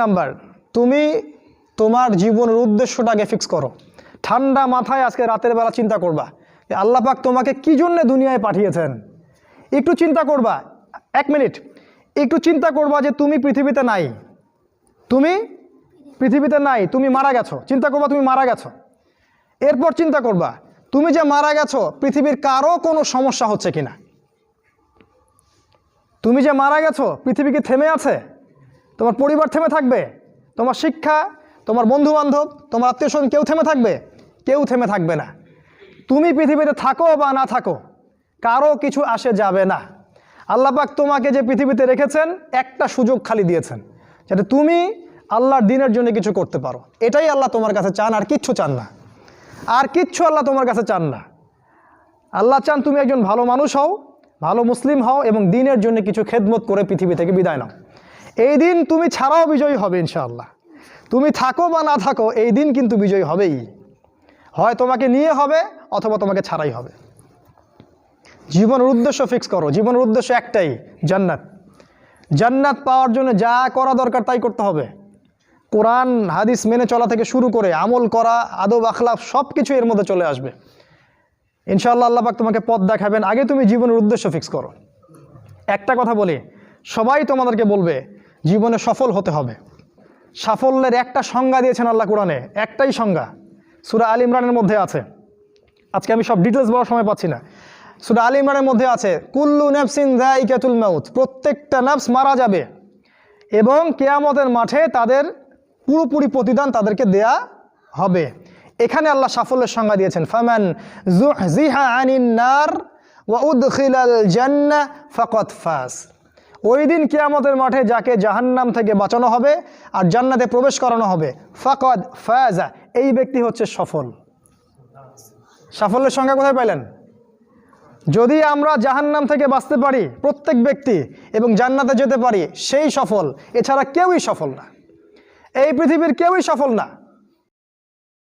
Number, তুমি তোমার জীবনের উদ্দেশ্যটাকে ফিক্স করো। ঠান্ডা মাথায় আজকে রাতের বেলা চিন্তা করবা যে আল্লাহ পাক তোমাকে কী জন্য দুনিয়ায় পাঠিয়েছেন। একটু চিন্তা করবা, 1 মিনিট একটু চিন্তা করবা যে তুমি পৃথিবীতে নাই, তুমি পৃথিবীতে নাই, তুমি মারা গেছো। চিন্তা করবা তুমি মারা গেছো। এরপর চিন্তা করবা তুমি যে মারা গেছো পৃথিবীর কারো কোনো সমস্যা হচ্ছে কিনা। তুমি যে মারা গেছো পৃথিবী কি থেমে আছে? তোমার পরিবার থেমে থাকবে? তোমার শিক্ষা, তোমার বন্ধুবান্ধব, তোমার আত্মীয়স্বজন কেউ থেমে থাকবে? কেউ থেমে থাকবে না। তুমি পৃথিবীতে থাকো বা না থাকো কারো কিছু আসে যাবে না। আল্লাহ পাক তোমাকে যে পৃথিবীতে রেখেছেন একটা সুযোগ খালি দিয়েছেন যাতে তুমি আল্লাহর দ্বীনের জন্য কিছু করতে পারো। এটাই আল্লাহ তোমার কাছে চান, আর কিচ্ছু চান না। আর কিচ্ছু আল্লাহ তোমার কাছে চান না। আল্লাহ চান তুমি একজন ভালো মানুষ হও, ভালো মুসলিম হও এবং দ্বীনের জন্য কিছু খেদমত করে পৃথিবী থেকে বিদায় নাও। এই দিন তুমি ছাড়াও বিজয়ী হবে ইনশাআল্লাহ। তুমি থাকো বা না থাকো এই দিন কিন্তু বিজয়ী হবেই। হয় তোমাকে নিয়ে হবে অথবা তোমাকে ছাড়াই হবে। জীবনের উদ্দেশ্য ফিক্স করো। জীবনের উদ্দেশ্য একটাই, জান্নাত। জান্নাত পাওয়ার জন্য যা করা দরকার তাই করতে হবে। কোরআন হাদিস মেনে চলা থেকে শুরু করে আমল করা, আদব আখলাক সব কিছু এর মধ্যে চলে আসবে ইনশাআল্লাহ। আল্লাহ পাক তোমাকে পথ দেখাবেন। আগে তুমি জীবনের উদ্দেশ্য ফিক্স করো। একটা কথা বলি, সবাই তোমাদেরকে বলবে জীবনে সফল হতে হবে। সাফল্যের একটা সংজ্ঞা দিয়েছেন আল্লাহ কোরআনে, একটাই সংজ্ঞা, সূরা আল ইমরানের মধ্যে আছে। আজকে আমি সব ডিটেলস বলার সময় পাচ্ছি না। সূরা আল ইমরানের মধ্যে আছে কুল্লু নাফসিন যায়িকাতুল মাউত, প্রত্যেকটা নফস মারা যাবে এবং কিয়ামতের মাঠে তাদের পুরোপুরি প্রতিদান তাদেরকে দেয়া হবে। এখানে আল্লাহ সাফল্যের সংজ্ঞা দিয়েছেন, ফামান যুহজিহা আনিন নার ওয়া উদখিলাল জান্নাহ ফাকাদ ফাজ। ওই দিন কিয়ামতের মাঠে যাকে জাহান্নাম থেকে বাঁচানো হবে আর জান্নাতে প্রবেশ করানো হবে, ফাকাদ ফাজা, এই ব্যক্তি হচ্ছে সফল। সাফল্যের সংজ্ঞা কোথায় পাইলেন? যদি আমরা জাহান্নাম থেকে বাঁচতে পারি প্রত্যেক ব্যক্তি এবং জান্নাতে যেতে পারি সেই সফল, এছাড়া কেউই সফল না। এই পৃথিবীর কেউই সফল না।